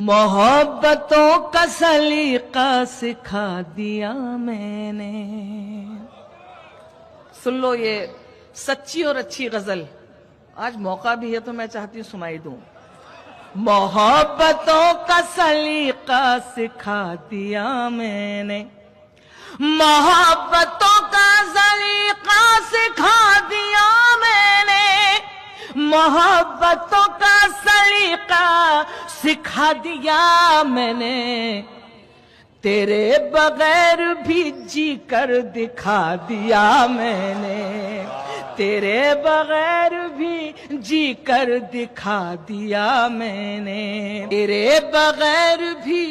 محبتوں کا سلیقہ سکھا دیا میں نے. سن لو یہ سچی اور اچھی غزل. آج موقع بھی ہے تو میں چاہتی ہوں سنائی دوں. محبتوں کا سلیقہ سکھا دیا میں نے, محبتوں کا سلیقہ سکھا دیا میں نے, محبتوں کا سلیقہ سکھا دیا میں نے, تیرے بغیر بھی جی کر دکھا دیا میں نے, تیرے بغیر بھی جی کر دکھا دیا میں نے, تیرے بغیر بھی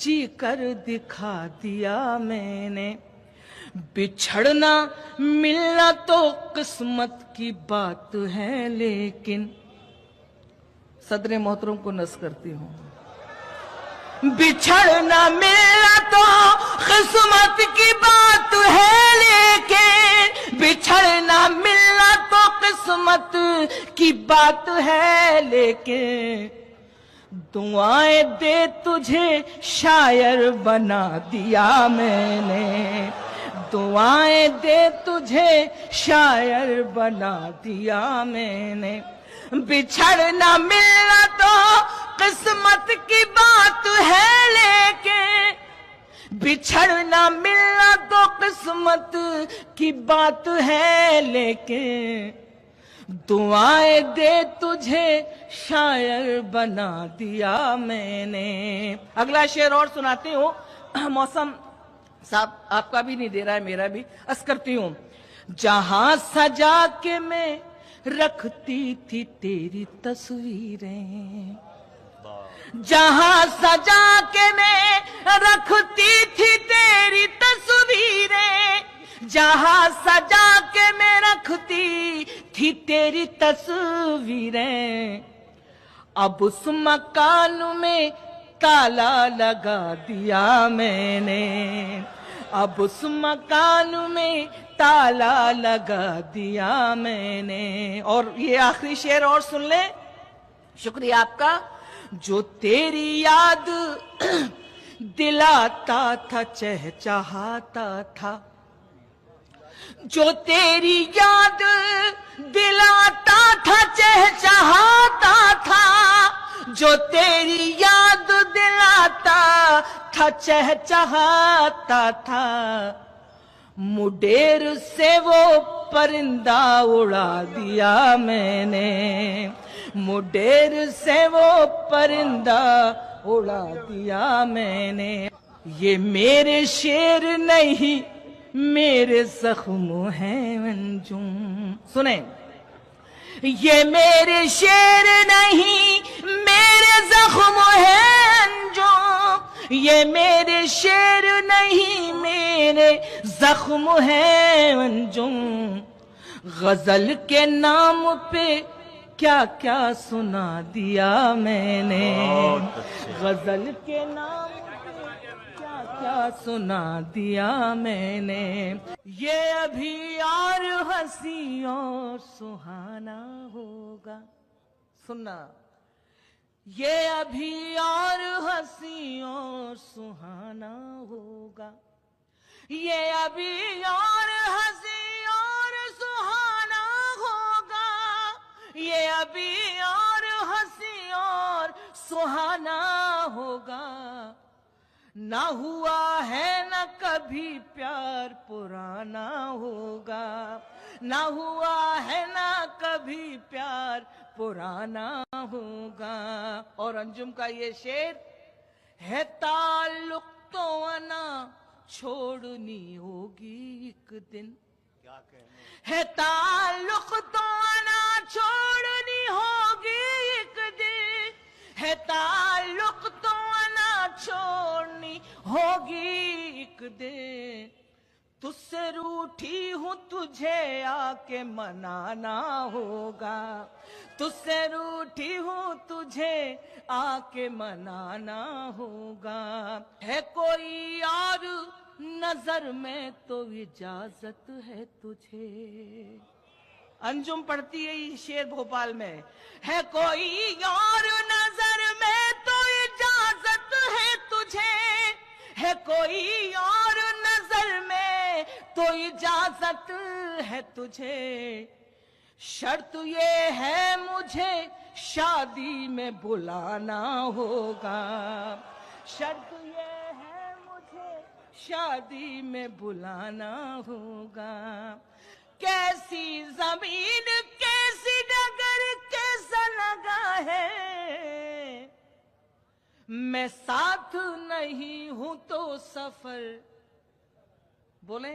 جی کر دکھا دیا میں نے. بچھڑنا ملنا تو قسمت کی بات ہے لیکن, صدر محترم کو نص کرتی ہوں, بچھڑنا ملنا تو قسمت کی بات ہے لیکن, بچھڑنا ملنا تو قسمت کی بات ہے لیکن, دعائیں دے تجھے شاعر بنا دیا میں نے, دعائیں دے تجھے شاعر بنا دیا میں نے. بچھڑنا ملنا تو قسمت کی بات ہے لیکن, بچھڑنا ملنا تو قسمت کی بات ہے لیکن, دعائیں دے تجھے شاعر بنا دیا میں نے. اگلا شعر اور سناتی ہوں. موسم صاحب آپ کا بھی نہیں دے رہا ہے, میرا بھی. عرض کرتی ہوں. جہاں سجا کے میں رکھتی تھی تیری تصویریں, جہاں سجا کے میں رکھتی تھی تیری تصویریں, جہاں سجا کے میں رکھتی تھی تیری تصویریں, اب اس مکان میں تالا لگا دیا میں نے, اب اس مکان میں تالا لگا دیا میں نے. اور یہ آخری شعر اور سن لیں, شکریہ آپ کا. جو تیری یاد دلاتا تھا چہچہاتا تھا, جو تیری یاد دلاتا تھا چہچہاتا تھا, جو تیری یاد دلاتا تھا چہچہاتا تھا, مڈیر سے وہ پرندہ اڑا دیا میں نے, مڈیر سے وہ پرندہ اڑا دیا میں نے. یہ میرے شعر نہیں میرے زخم ہیں انجم. سنیں, یہ میرے شعر نہیں میرے زخم ہیں انجم, یہ میرے شعر نہیں میرے زخم ہیں انجم. غزل کے نام پہ کیا کیا سنا دیا میں نے, غزل کے نام پہ کیا کیا سنا دیا میں نے. یہ ابھی اور ہنسی اور سہانا ہوگا. سننا, یہ ابھی اور ہنسی اور سہانا ہوگا, یہ ابھی اور ہنسی اور سہانا ہوگا, یہ ابھی اور ہنسی اور سہانا ہوگا. نہ ہوا ہے نہ کبھی پیار پرانا ہوگا, نہ ہوا ہے نہ کبھی پیار پرانا ہوگا. اور انجم کا یہ شعر ہے, تعلق تو انا چھوڑنی ہوگی ایک دن, ہے تعلق تو انا چھوڑنی ہوگی ایک دن, ہے تعلق تو انا چھوڑنی ہوگی ایک دن. تجھ سے روٹھی ہوں تجھے آ کے منانا ہوگا, تجھ سے روٹھی ہوں تجھے آ کے منانا ہوگا. ہے کوئی اور نظر میں تو اجازت ہے تجھے. انجم پڑھتی ہے یہ شعر بھوپال میں. ہے کوئی اور نظر میں تو اجازت तो इजाजत है तुझे, शर्त ये है मुझे शादी में बुलाना होगा, शर्त ये है मुझे शादी में बुलाना होगा। कैसी जमीन कैसी डगर कैसा लगा है, मैं साथ नहीं हूं तो सफर बोले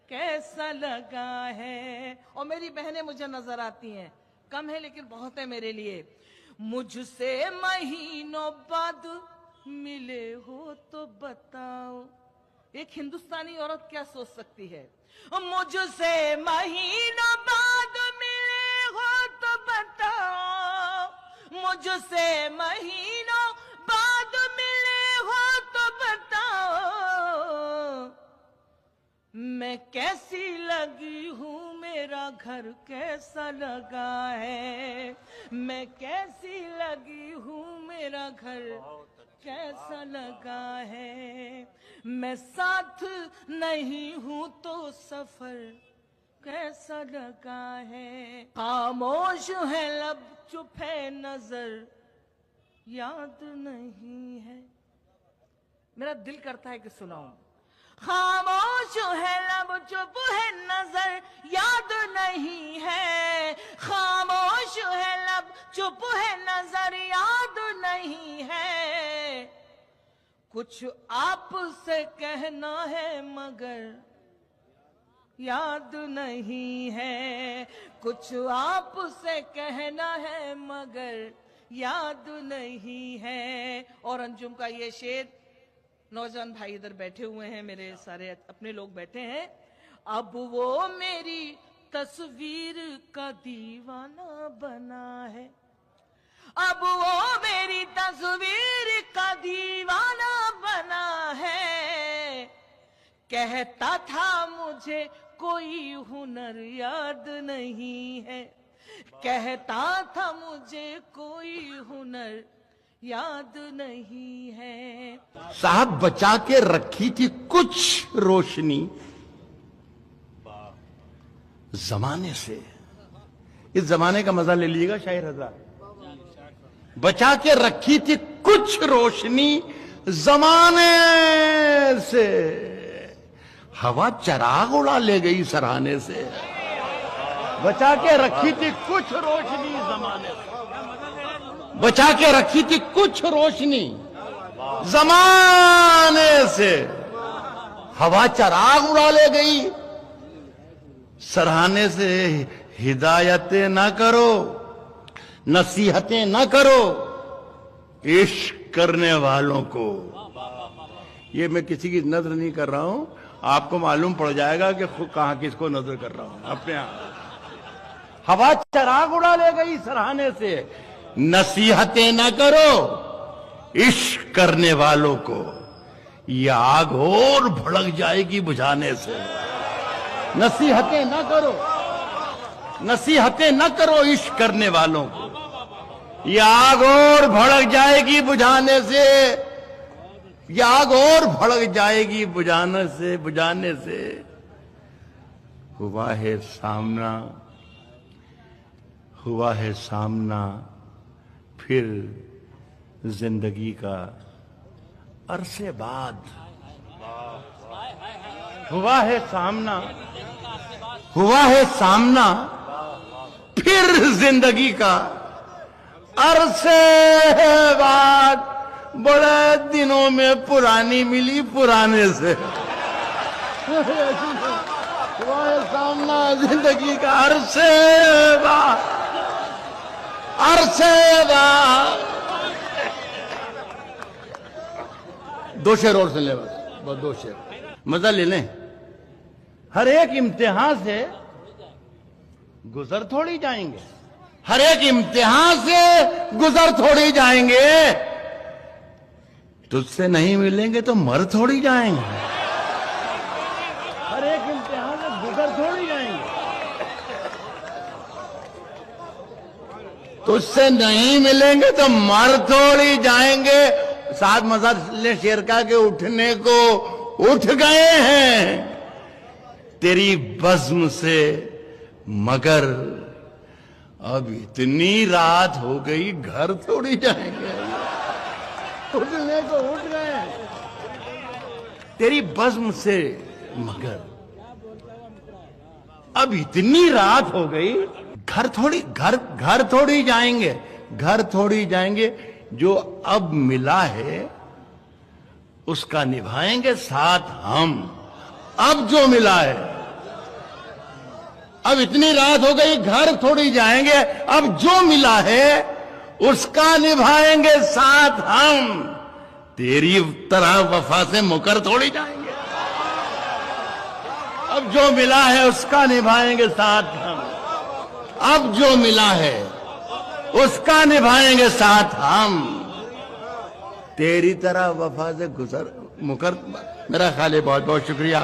कैसा लगा है। और मेरी बहनें मुझे नजर आती हैं, कम है लेकिन बहुत है मेरे लिए। मुझसे महीनों बाद मिले हो तो बताओ, एक हिंदुस्तानी औरत क्या सोच सकती है। मुझसे महीनों बाद मिले हो तो बताओ, मुझसे महीनों बाद मिले हो तो बताओ, मैं कैसी लगी हूँ, मेरा घर कैसा लगा है, मैं कैसी लगी हूँ, मेरा घर कैसा लगा है, मैं साथ नहीं हूँ तो सफर कैसा लगा है। खामोश है लब चुप है नजर याद नहीं है, मेरा दिल करता है कि सुनाऊं। खामोश है लब चुप है नजर याद नहीं है, खामोश है लब चुप है नजर याद नहीं है, कुछ आपसे कहना है मगर याद नहीं है, कुछ आपसे कहना है मगर याद नहीं है। और अंजुम का ये शेर, नौजवान भाई इधर बैठे हुए हैं, मेरे सारे अपने लोग बैठे हैं। अब वो मेरी तस्वीर का दीवाना बना है, अब वो मेरी तस्वीर का दीवाना बना है, कहता था मुझे कोई हुनर याद नहीं है, कहता था मुझे कोई हुनर याद नहीं है। साहब बचा के रखी थी कुछ रोशनी जमाने से, इस जमाने का मजा ले लीजिएगा शायर हजार। बचा के रखी थी कुछ रोशनी जमाने से, हवा चराग उड़ा ले गई सराहने से। बचा के रखी थी कुछ रोशनी जमाने से, बचा के रखी थी कुछ रोशनी जमाने से, हवा चराग उड़ा ले गई सराहने से। हिदायतें ना करो, नसीहतें ना करो इश्क करने वालों को। ये मैं किसी की नजर नहीं कर रहा हूं, आपको मालूम पड़ जाएगा कि कहां किसको नजर कर रहा हूं अपने आप। हवा चराग उड़ा ले गई सराहने से, नसीहतें ना करो इश्क करने वालों को, ये आग और भड़क जाएगी बुझाने से। नसीहतें ना करो, नसीहतें ना करो इश्क करने वालों को, ये आग और भड़क जाएगी बुझाने से, ये आग और भड़क जाएगी बुझाने से, बुझाने से। हुआ है सामना, हुआ है सामना फिर जिंदगी का अरसे बाद। हुआ है सामना, हुआ है सामना फिर जिंदगी का अरसे बाद। बड़े दिनों में पुरानी मिली पुराने से। हुआ है सामना जिंदगी का अरसे बाद, अरसे बाद। दो शेर और सुन ले बस दो शेर, मजा ले लें। हर एक इम्तिहान से गुजर थोड़ी जाएंगे, हर एक इम्तिहान से गुजर थोड़ी जाएंगे, तुझसे नहीं मिलेंगे तो मर थोड़ी जाएंगे। हर एक इम्तिहान से गुजर थोड़ी जाएंगे, तुझसे नहीं मिलेंगे तो मर थोड़ी जाएंगे। साथ मजा ले शेर का के उठने को उठ गए हैं, तेरी बज़्म से मगर अब इतनी रात हो गई घर थोड़ी जाएंगे। उठने को उठ गए। तेरी बज़्म से मगर अब इतनी रात हो गई घर थोड़ी जाएंगे, घर थोड़ी जाएंगे। जो अब मिला है उसका निभाएंगे साथ हम। अब जो मिला है, अब इतनी रात हो गई घर थोड़ी जाएंगे, अब जो मिला है उसका निभाएंगे साथ हम। तेरी तरह वफा से मुकर थोड़ी जाएंगे। अब जो मिला है उसका निभाएंगे साथ हम। अब जो मिला है उसका निभाएंगे साथ हम। तेरी तरह वफा से मुकर। मेरा ख्याल है बहुत बहुत शुक्रिया।